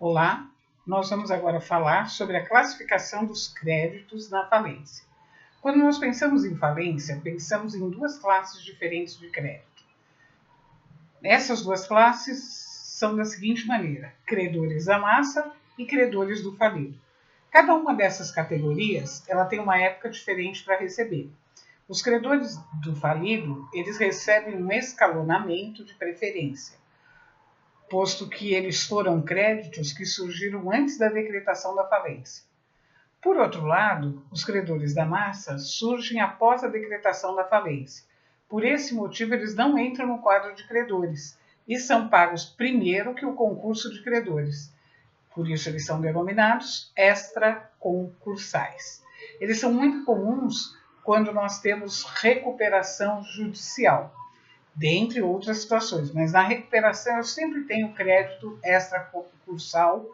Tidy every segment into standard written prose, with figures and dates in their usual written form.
Olá, nós vamos agora falar sobre a classificação dos créditos na falência. Quando nós pensamos em falência, pensamos em duas classes diferentes de crédito. Essas duas classes são da seguinte maneira: credores da massa e credores do falido. Cada uma dessas categorias, ela tem uma época diferente para receber. Os credores do falido, eles recebem um escalonamento de preferência, posto que eles foram créditos que surgiram antes da decretação da falência. Por outro lado, os credores da massa surgem após a decretação da falência. Por esse motivo, eles não entram no quadro de credores e são pagos primeiro que o concurso de credores. Por isso, eles são denominados extraconcursais. Eles são muito comuns quando nós temos recuperação judicial, dentre outras situações, mas na recuperação eu sempre tenho crédito extraconcursal,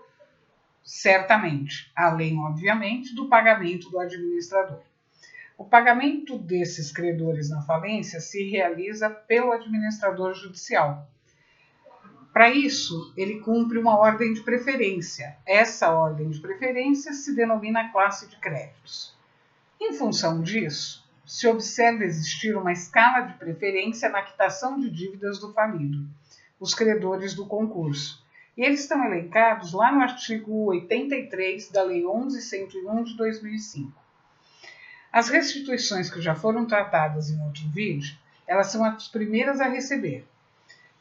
certamente, além, obviamente, do pagamento do administrador. O pagamento desses credores na falência se realiza pelo administrador judicial. Para isso, ele cumpre uma ordem de preferência. Essa ordem de preferência se denomina classe de créditos. Em função disso, se observa existir uma escala de preferência na quitação de dívidas do falido, os credores do concurso. E eles estão elencados lá no artigo 83 da Lei 11.101 de 2005. As restituições que já foram tratadas em outro vídeo, elas são as primeiras a receber.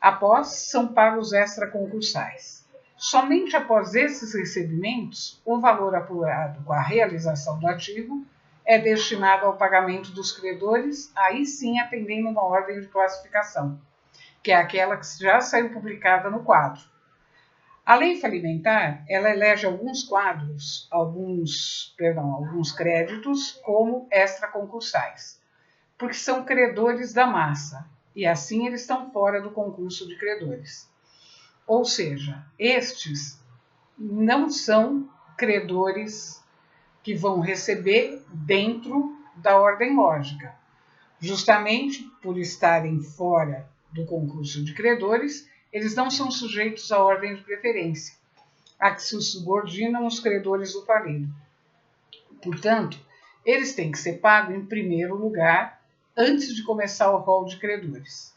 Após, são pagos extraconcursais. Somente após esses recebimentos, o valor apurado com a realização do ativo é destinado ao pagamento dos credores, aí sim atendendo uma ordem de classificação, que é aquela que já saiu publicada no quadro. A lei falimentar, ela elege alguns créditos como extraconcursais, porque são credores da massa, e assim eles estão fora do concurso de credores. Ou seja, estes não são credores que vão receber dentro da ordem lógica, justamente por estarem fora do concurso de credores. Eles não são sujeitos à ordem de preferência, a que se subordinam os credores do falido. Portanto, eles têm que ser pagos em primeiro lugar antes de começar o rol de credores.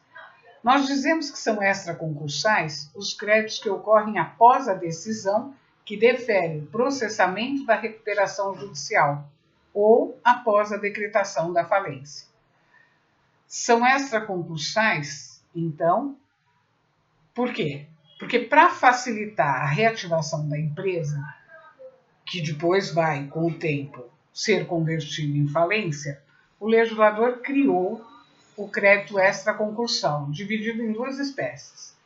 Nós dizemos que são extraconcursais os créditos que ocorrem após a decisão que defere o processamento da recuperação judicial ou após a decretação da falência. São extraconcursais, então, por quê? Porque para facilitar a reativação da empresa, que depois vai, com o tempo, ser convertida em falência, o legislador criou o crédito extraconcursal, dividido em duas espécies.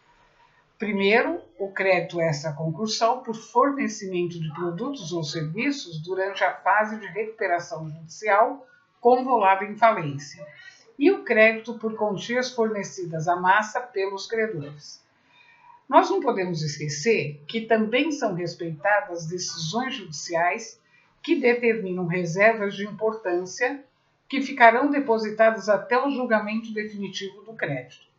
Primeiro, o crédito extraconcursal por fornecimento de produtos ou serviços durante a fase de recuperação judicial convolada em falência. E o crédito por quantias fornecidas à massa pelos credores. Nós não podemos esquecer que também são respeitadas decisões judiciais que determinam reservas de importância que ficarão depositadas até o julgamento definitivo do crédito.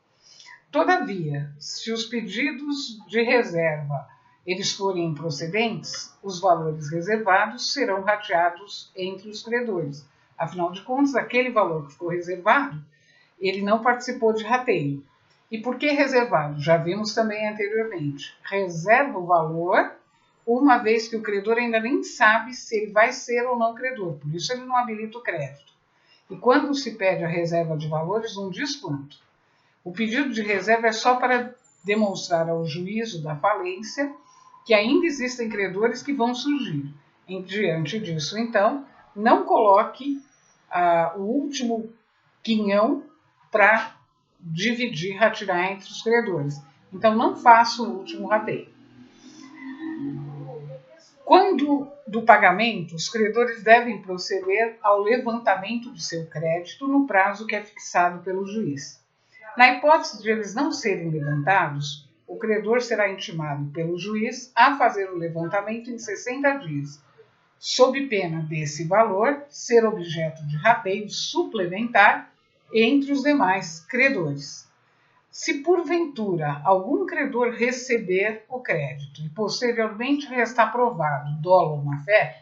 Todavia, se os pedidos de reserva eles forem improcedentes, os valores reservados serão rateados entre os credores. Afinal de contas, aquele valor que ficou reservado, ele não participou de rateio. E por que reservado? Já vimos também anteriormente. Reserva o valor, uma vez que o credor ainda nem sabe se ele vai ser ou não credor. Por isso ele não habilita o crédito. E quando se pede a reserva de valores, não diz quanto. O pedido de reserva é só para demonstrar ao juízo da falência que ainda existem credores que vão surgir. E, diante disso, então, não coloque o último quinhão para dividir, retirar entre os credores. Então, não faça o último rateio. Quando do pagamento, os credores devem proceder ao levantamento de seu crédito no prazo que é fixado pelo juiz. Na hipótese de eles não serem levantados, o credor será intimado pelo juiz a fazer o levantamento em 60 dias, sob pena desse valor ser objeto de rateio suplementar entre os demais credores. Se porventura algum credor receber o crédito e posteriormente restar provado dolo ou má-fé,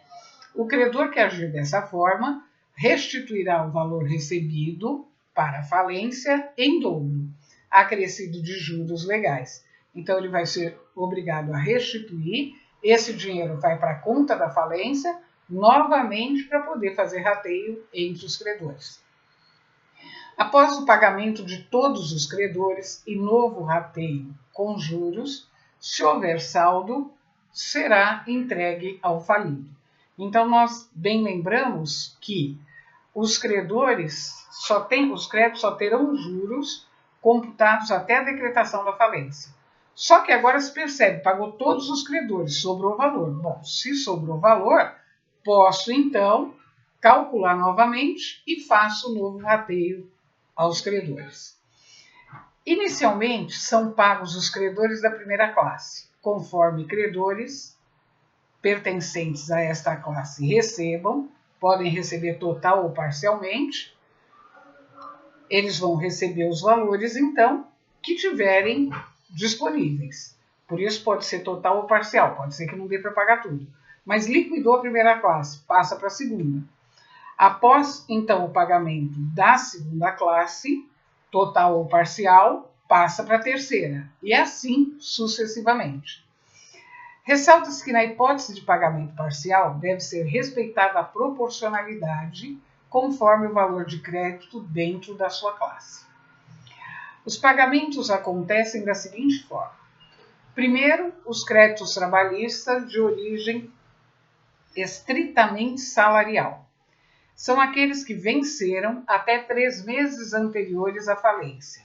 o credor que agir dessa forma restituirá o valor recebido para a falência em dobro, acrescido de juros legais. Então ele vai ser obrigado a restituir, esse dinheiro vai para a conta da falência, novamente para poder fazer rateio entre os credores. Após o pagamento de todos os credores e novo rateio com juros, se houver saldo, será entregue ao falido. Então, nós bem lembramos que os créditos só terão juros computados até a decretação da falência. Só que agora se percebe, pagou todos os credores, sobrou valor. Bom, se sobrou valor, posso então calcular novamente e faço o novo rateio aos credores. Inicialmente, são pagos os credores da primeira classe, conforme credores pertencentes a esta classe recebam, podem receber total ou parcialmente, eles vão receber os valores, então, que tiverem disponíveis. Por isso pode ser total ou parcial, pode ser que não dê para pagar tudo. Mas liquidou a primeira classe, passa para a segunda. Após, então, o pagamento da segunda classe, total ou parcial, passa para a terceira, e assim sucessivamente. Ressalta-se que na hipótese de pagamento parcial, deve ser respeitada a proporcionalidade conforme o valor de crédito dentro da sua classe. Os pagamentos acontecem da seguinte forma. Primeiro, os créditos trabalhistas de origem estritamente salarial. São aqueles que venceram até 3 meses anteriores à falência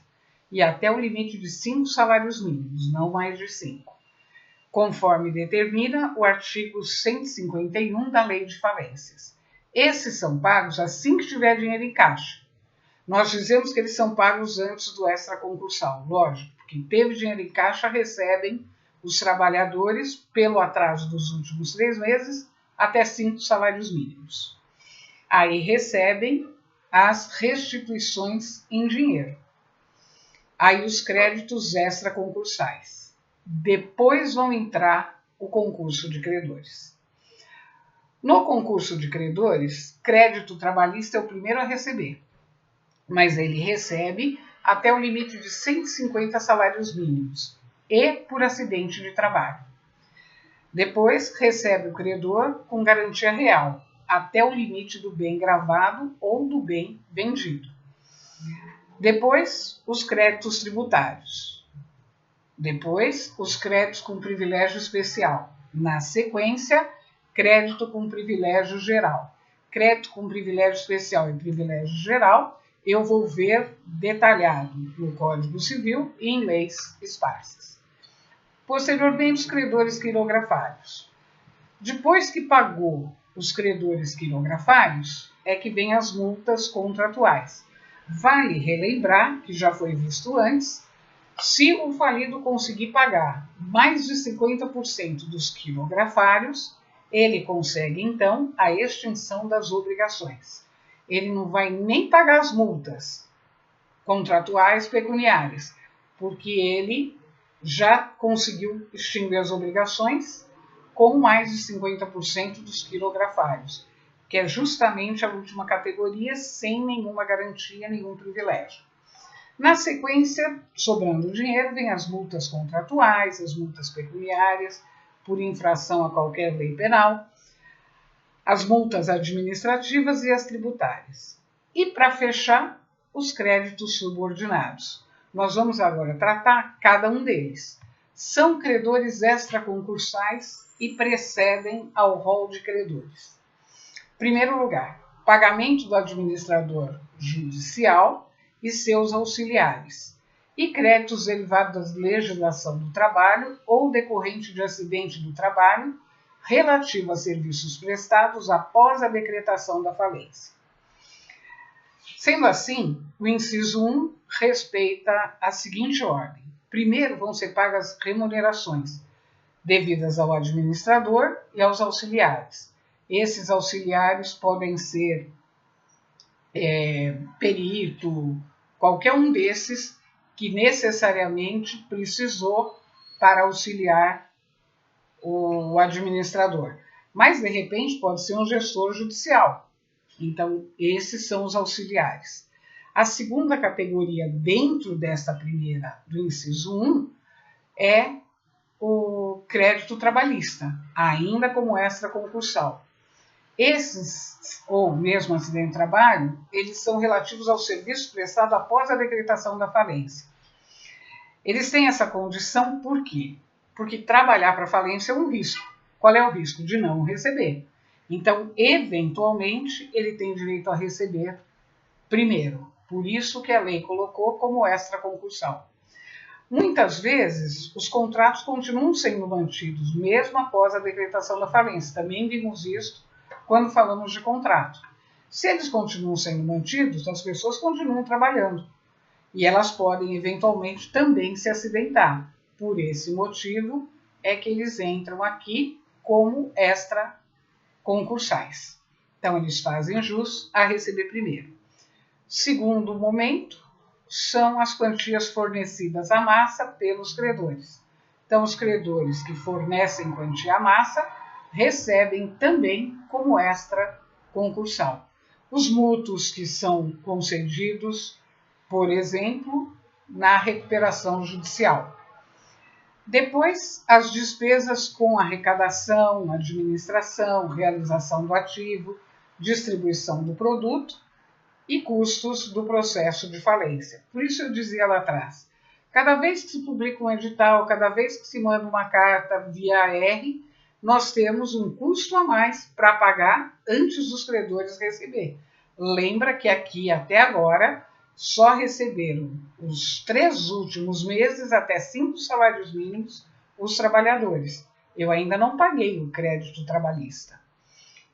e até o limite de 5 salários mínimos, não mais de 5, conforme determina o artigo 151 da Lei de Falências. Esses são pagos assim que tiver dinheiro em caixa. Nós dizemos que eles são pagos antes do extraconcursal, lógico, porque teve dinheiro em caixa, recebem os trabalhadores, pelo atraso dos últimos 3 meses, até 5 salários mínimos. Aí recebem as restituições em dinheiro. Aí os créditos extraconcursais. Depois vão entrar o concurso de credores. No concurso de credores, crédito trabalhista é o primeiro a receber, mas ele recebe até o limite de 150 salários mínimos e por acidente de trabalho. Depois recebe o credor com garantia real, até o limite do bem gravado ou do bem vendido. Depois, os créditos tributários. Depois, os créditos com privilégio especial. Na sequência, crédito com privilégio geral. Crédito com privilégio especial e privilégio geral, eu vou ver detalhado no Código Civil e em leis esparsas. Posteriormente, os credores quirografários. Depois que pagou os credores quirografários, é que vem as multas contratuais. Vale relembrar, que já foi visto antes, se o falido conseguir pagar mais de 50% dos quirografários, ele consegue, então, a extinção das obrigações. Ele não vai nem pagar as multas contratuais pecuniárias, porque ele já conseguiu extinguir as obrigações com mais de 50% dos quirografários, que é justamente a última categoria, sem nenhuma garantia, nenhum privilégio. Na sequência, sobrando dinheiro, vem as multas contratuais, as multas pecuniárias, por infração a qualquer lei penal, as multas administrativas e as tributárias. E, para fechar, os créditos subordinados. Nós vamos agora tratar cada um deles. São credores extraconcursais e precedem ao rol de credores. Primeiro lugar, pagamento do administrador judicial e seus auxiliares, e créditos derivados da legislação do trabalho ou decorrente de acidente do trabalho relativo a serviços prestados após a decretação da falência. Sendo assim, o inciso 1 respeita a seguinte ordem. Primeiro vão ser pagas remunerações devidas ao administrador e aos auxiliares. Esses auxiliares podem ser perito, qualquer um desses que necessariamente precisou para auxiliar o administrador. Mas, de repente, pode ser um gestor judicial. Então, esses são os auxiliares. A segunda categoria dentro desta primeira, do inciso 1, é o crédito trabalhista, ainda como extra concursal. Esses, ou mesmo acidente de trabalho, eles são relativos ao serviço prestado após a decretação da falência. Eles têm essa condição por quê? Porque trabalhar para falência é um risco. Qual é o risco? De não receber. Então, eventualmente, ele tem direito a receber primeiro. Por isso que a lei colocou como extra concursal. Muitas vezes, os contratos continuam sendo mantidos, mesmo após a decretação da falência. Também vimos isso quando falamos de contrato. Se eles continuam sendo mantidos, as pessoas continuam trabalhando. E elas podem, eventualmente, também se acidentar. Por esse motivo, é que eles entram aqui como extra concursais. Então, eles fazem jus a receber primeiro. Segundo momento, são as quantias fornecidas à massa pelos credores. Então, os credores que fornecem quantia à massa recebem também como extra concursal. Os mútuos que são concedidos, por exemplo, na recuperação judicial. Depois, as despesas com arrecadação, administração, realização do ativo, distribuição do produto e custos do processo de falência. Por isso eu dizia lá atrás, cada vez que se publica um edital, cada vez que se manda uma carta via AR, nós temos um custo a mais para pagar antes dos credores receber. Lembra que aqui até agora só receberam os 3 últimos meses até 5 salários mínimos os trabalhadores. Eu ainda não paguei o crédito trabalhista.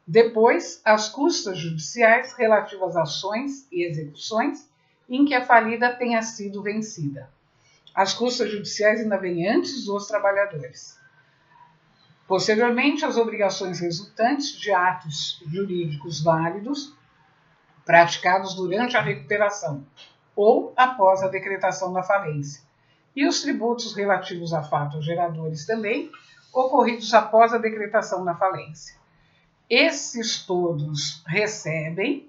Depois, as custas judiciais relativas a ações e execuções em que a falida tenha sido vencida. As custas judiciais ainda vêm antes dos trabalhadores. Posteriormente, as obrigações resultantes de atos jurídicos válidos praticados durante a recuperação ou após a decretação da falência. E os tributos relativos a fatos geradores também, ocorridos após a decretação da falência. Esses todos recebem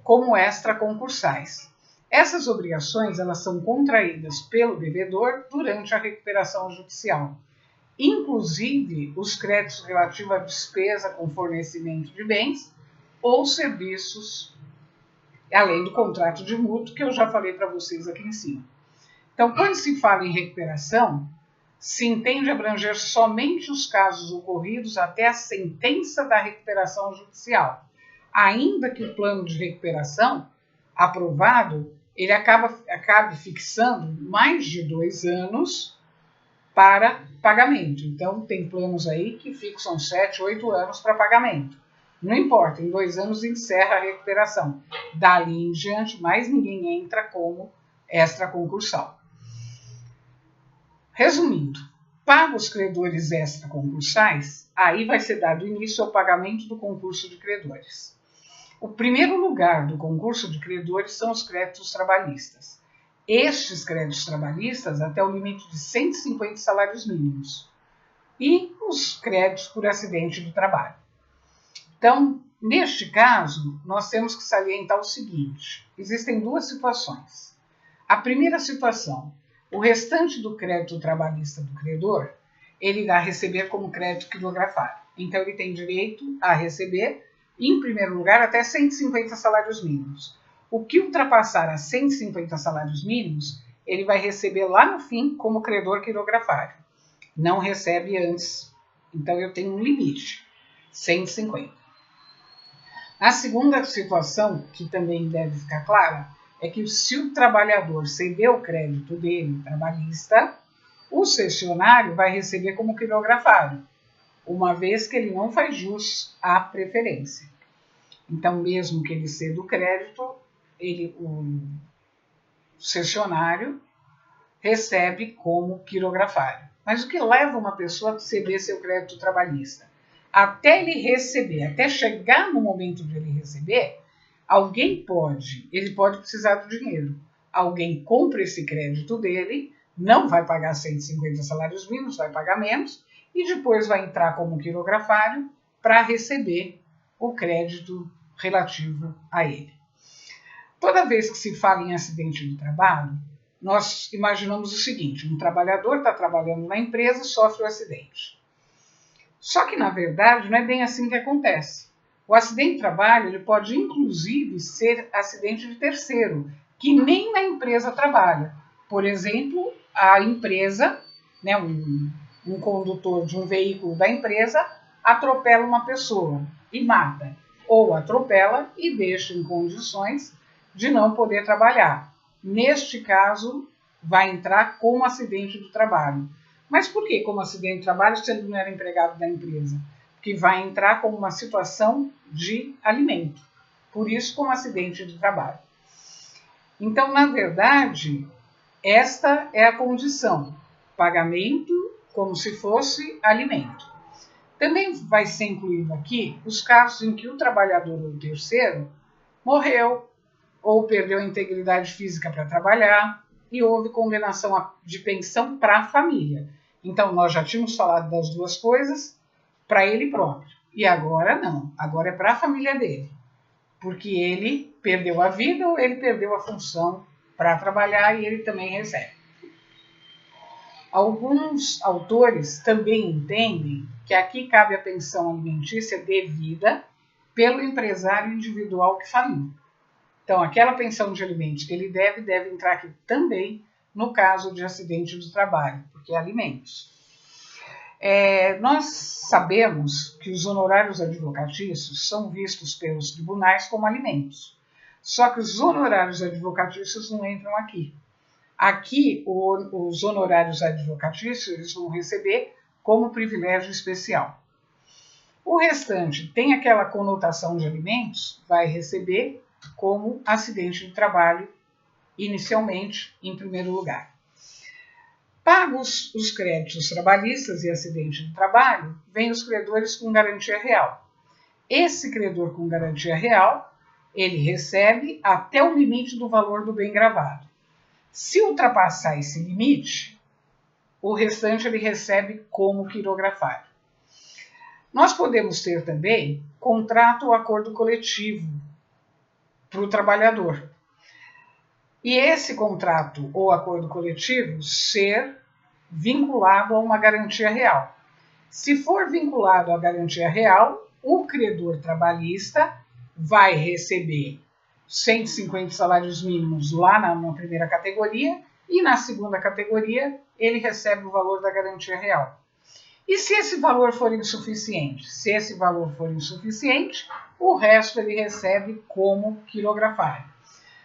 como extra concursais. Essas obrigações elas são contraídas pelo devedor durante a recuperação judicial, inclusive os créditos relativos à despesa com fornecimento de bens ou serviços, além do contrato de mútuo que eu já falei para vocês aqui em cima. Então, quando se fala em recuperação, se entende abranger somente os casos ocorridos até a sentença da recuperação judicial, ainda que o plano de recuperação aprovado, ele acabe fixando mais de 2 anos para pagamento. Então, tem planos aí que fixam 7, 8 anos para pagamento. Não importa, em 2 anos encerra a recuperação. Dali em diante, mais ninguém entra como extra concursal. Resumindo, para os credores extra concursais, aí vai ser dado início ao pagamento do concurso de credores. O primeiro lugar do concurso de credores são os créditos trabalhistas. Estes créditos trabalhistas até o limite de 150 salários mínimos. E os créditos por acidente do trabalho. Então, neste caso, nós temos que salientar o seguinte: existem 2 situações. A primeira situação, o restante do crédito trabalhista do credor, ele irá receber como crédito quilografário. Então, ele tem direito a receber, em primeiro lugar, até 150 salários mínimos. O que ultrapassar a 150 salários mínimos, ele vai receber lá no fim como credor quilografário. Não recebe antes. Então, eu tenho um limite, 150. A segunda situação, que também deve ficar clara, é que se o trabalhador ceder o crédito dele, trabalhista, o cessionário vai receber como quilografário, uma vez que ele não faz jus à preferência. Então, mesmo que ele ceda o crédito, o cessionário recebe como quilografário. Mas o que leva uma pessoa a ceder seu crédito trabalhista? Até ele receber, até chegar no momento de ele receber, ele pode precisar do dinheiro. alguém compra esse crédito dele, não vai pagar 150 salários mínimos, vai pagar menos, e depois vai entrar como quirografário para receber o crédito relativo a ele. Toda vez que se fala em acidente de trabalho, nós imaginamos o seguinte: um trabalhador está trabalhando na empresa, sofre um acidente. Só que, na verdade, não é bem assim que acontece. O acidente de trabalho ele pode, inclusive, ser acidente de terceiro, que nem na empresa trabalha. Por exemplo, a empresa, né, um condutor de um veículo da empresa, atropela uma pessoa e mata. Ou atropela e deixa em condições de não poder trabalhar. Neste caso, vai entrar como acidente do trabalho. Mas por que como acidente de trabalho se ele não era empregado da empresa? Porque vai entrar como uma situação de alimento. Por isso, como acidente de trabalho. Então, na verdade, esta é a condição. Pagamento como se fosse alimento. Também vai ser incluído aqui os casos em que o trabalhador ou o terceiro morreu ou perdeu a integridade física para trabalhar e houve condenação de pensão para a família. Então, nós já tínhamos falado das duas coisas para ele próprio. E agora não, agora é para a família dele. Porque ele perdeu a vida ou ele perdeu a função para trabalhar e ele também recebe. Alguns autores também entendem que aqui cabe a pensão alimentícia devida pelo empresário individual que faliu. Então, aquela pensão de alimentos que ele deve entrar aqui também no caso de acidente do trabalho, porque é alimentos. Nós sabemos que os honorários advocatícios são vistos pelos tribunais como alimentos. Só que os honorários advocatícios não entram aqui. Aqui, os honorários advocatícios eles vão receber como privilégio especial. O restante tem aquela conotação de alimentos, vai receber como acidente de trabalho, inicialmente, em primeiro lugar. Pagos os créditos trabalhistas e acidente de trabalho, vêm os credores com garantia real. Esse credor com garantia real, ele recebe até o limite do valor do bem gravado. Se ultrapassar esse limite, o restante ele recebe como quirografário. Nós podemos ter também contrato ou acordo coletivo para o trabalhador. E esse contrato ou acordo coletivo ser vinculado a uma garantia real. Se for vinculado à garantia real, o credor trabalhista vai receber 150 salários mínimos lá na primeira categoria e na segunda categoria ele recebe o valor da garantia real. E se esse valor for insuficiente? Se esse valor for insuficiente, o resto ele recebe como quirografário.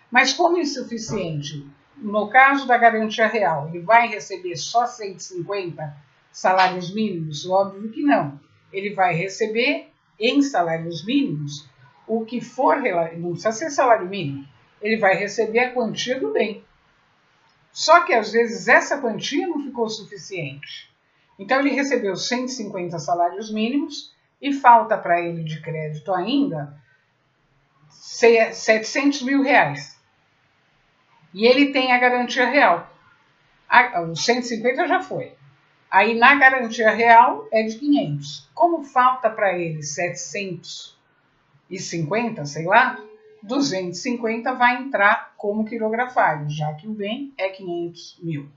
Mas como insuficiente, no caso da garantia real, ele vai receber só 150 salários mínimos? Óbvio que não. Ele vai receber em salários mínimos o que for, não precisa ser salário mínimo, ele vai receber a quantia do bem. Só que às vezes essa quantia não ficou suficiente. Então ele recebeu 150 salários mínimos e falta para ele de crédito ainda 700 mil reais. E ele tem a garantia real. Os 150 já foi. Aí na garantia real é de 500. Como falta para ele 750, sei lá, 250 vai entrar como quirografário, já que o bem é 500 mil.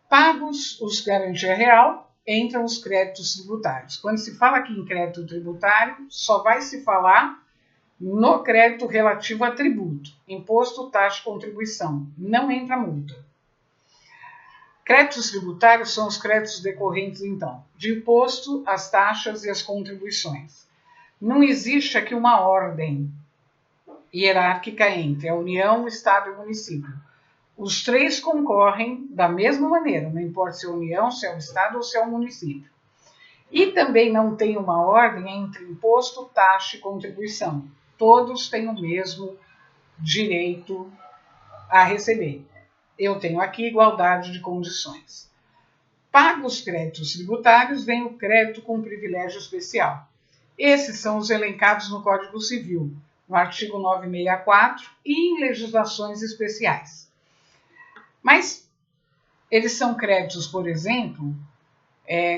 Pagos os garantia real, entram os créditos tributários. Quando se fala aqui em crédito tributário, só vai se falar no crédito relativo a tributo, imposto, taxa e contribuição. Não entra multa. Créditos tributários são os créditos decorrentes, então, de imposto, as taxas e as contribuições. Não existe aqui uma ordem hierárquica entre a União, o Estado e o município. Os três concorrem da mesma maneira, não importa se é a União, se é o Estado ou se é o município. E também não tem uma ordem entre imposto, taxa e contribuição. Todos têm o mesmo direito a receber. Eu tenho aqui igualdade de condições. Pagos os créditos tributários, vem o crédito com privilégio especial. Esses são os elencados no Código Civil. no artigo 964 e em legislações especiais. Mas eles são créditos, por exemplo,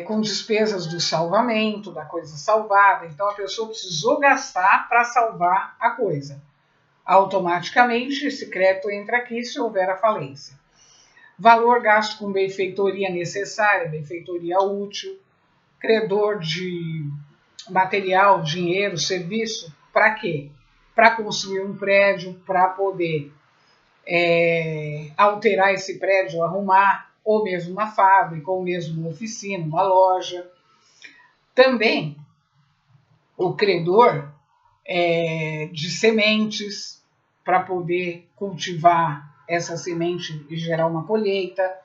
com despesas do salvamento, da coisa salvada. Então a pessoa precisou gastar para salvar a coisa. Automaticamente esse crédito entra aqui se houver a falência. Valor gasto com benfeitoria necessária, benfeitoria útil, credor de material, dinheiro, serviço, para quê? Para construir um prédio, para poder alterar esse prédio, arrumar, ou mesmo uma fábrica, ou mesmo uma oficina, uma loja. Também o credor de sementes, para poder cultivar essa semente e gerar uma colheita.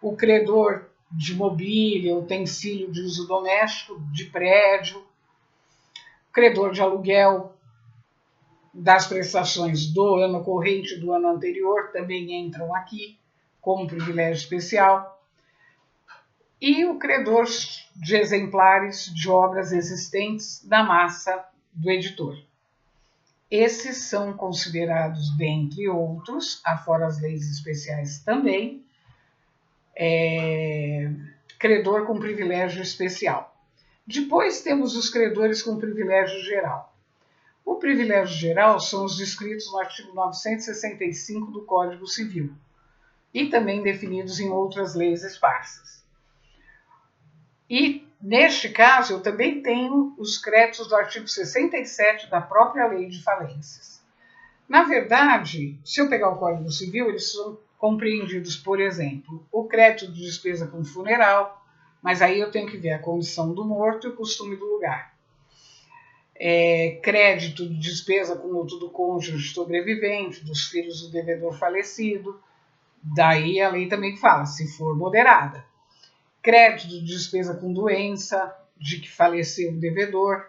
O credor de mobília, utensílio de uso doméstico, de prédio. Credor de aluguel, das prestações do ano corrente do ano anterior, também entram aqui como privilégio especial. E o credor de exemplares de obras existentes da massa do editor. Esses são considerados, dentre outros, afora as leis especiais também, credor com privilégio especial. Depois temos os credores com privilégio geral. O privilégio geral são os descritos no artigo 965 do Código Civil e também definidos em outras leis esparsas. E, neste caso, eu também tenho os créditos do artigo 67 da própria Lei de Falências. Na verdade, se eu pegar o Código Civil, eles são compreendidos, por exemplo, o crédito de despesa com funeral, mas aí eu tenho que ver a condição do morto e o costume do lugar. Crédito de despesa com luto do cônjuge sobrevivente, dos filhos do devedor falecido, daí a lei também fala, se for moderada. Crédito de despesa com doença, de que faleceu o devedor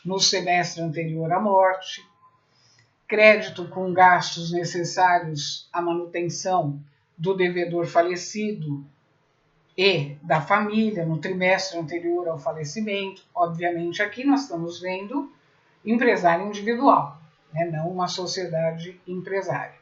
no semestre anterior à morte. Crédito com gastos necessários à manutenção do devedor falecido e da família no trimestre anterior ao falecimento. Obviamente aqui nós estamos vendo empresário individual, né? Não uma sociedade empresária.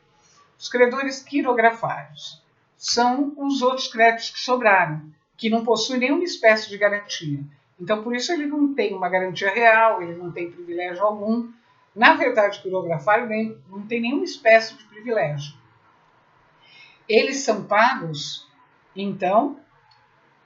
Os credores quirografários são os outros créditos que sobraram, que não possuem nenhuma espécie de garantia. Então, por isso ele não tem uma garantia real, ele não tem privilégio algum. Na verdade, o quirografário não tem nenhuma espécie de privilégio. Eles são pagos, então,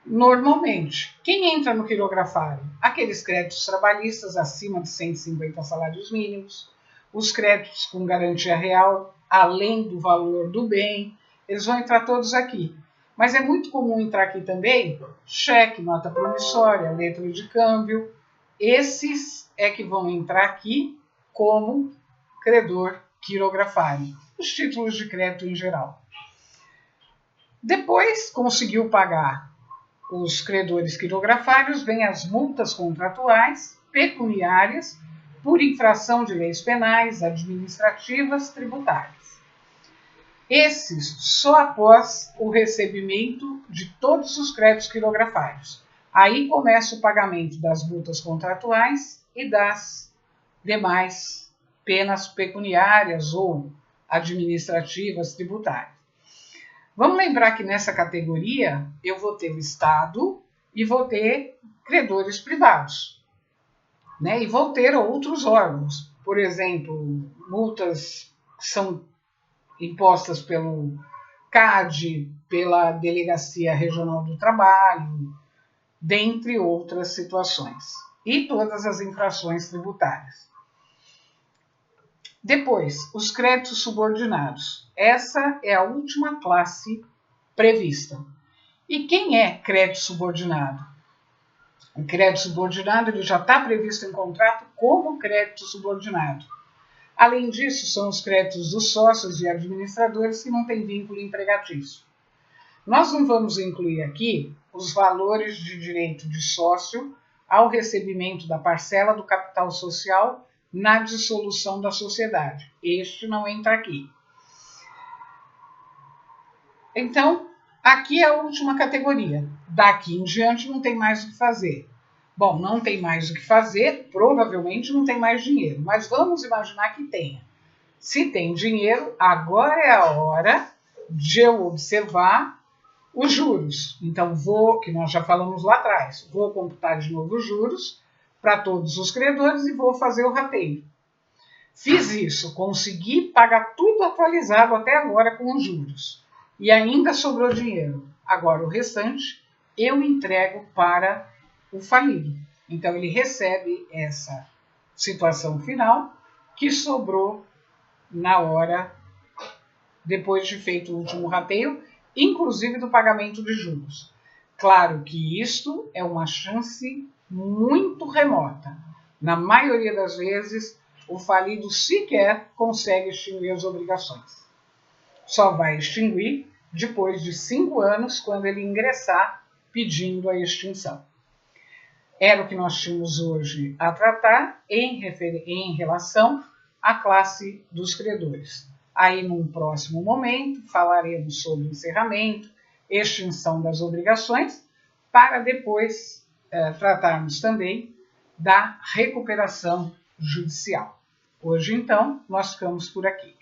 normalmente. Quem entra no quirografário? Aqueles créditos trabalhistas acima de 150 salários mínimos, os créditos com garantia real, além do valor do bem, eles vão entrar todos aqui. Mas é muito comum entrar aqui também cheque, nota promissória, letra de câmbio. Esses é que vão entrar aqui como credor quirografário, os títulos de crédito em geral. Depois conseguiu pagar os credores quirografários, vêm as multas contratuais, pecuniárias, por infração de leis penais, administrativas, tributárias. Esses só após o recebimento de todos os créditos quirografários. Aí começa o pagamento das multas contratuais e das demais penas pecuniárias ou administrativas, tributárias. Vamos lembrar que nessa categoria eu vou ter o Estado e vou ter credores privados, né? E vou ter outros órgãos, por exemplo, multas que são impostas pelo CAD, pela Delegacia Regional do Trabalho, dentre outras situações, e todas as infrações tributárias. Depois, os créditos subordinados. Essa é a última classe prevista. E quem é crédito subordinado? O crédito subordinado ele já está previsto em contrato como crédito subordinado. Além disso, são os créditos dos sócios e administradores que não têm vínculo empregatício. Nós não vamos incluir aqui os valores de direito de sócio ao recebimento da parcela do capital social na dissolução da sociedade. Este não entra aqui. Então, aqui é a última categoria. Daqui em diante não tem mais o que fazer. Bom, não tem mais o que fazer, provavelmente não tem mais dinheiro, mas vamos imaginar que tenha. Se tem dinheiro, agora é a hora de eu observar os juros. Então, que nós já falamos lá atrás, vou computar de novo os juros para todos os credores e vou fazer o rateio. Fiz isso, consegui pagar tudo atualizado até agora com os juros. E ainda sobrou dinheiro. Agora, o restante eu entrego para o falido. Então, ele recebe essa situação final que sobrou na hora, depois de feito o último rateio, inclusive do pagamento de juros. Claro que isto é uma chance muito remota. Na maioria das vezes, o falido sequer consegue extinguir as obrigações. Só vai extinguir depois de 5 anos, quando ele ingressar pedindo a extinção. Era o que nós tínhamos hoje a tratar em relação à classe dos credores. Aí, num próximo momento, falaremos sobre encerramento, extinção das obrigações, para depois tratarmos também da recuperação judicial. Hoje, então, nós ficamos por aqui.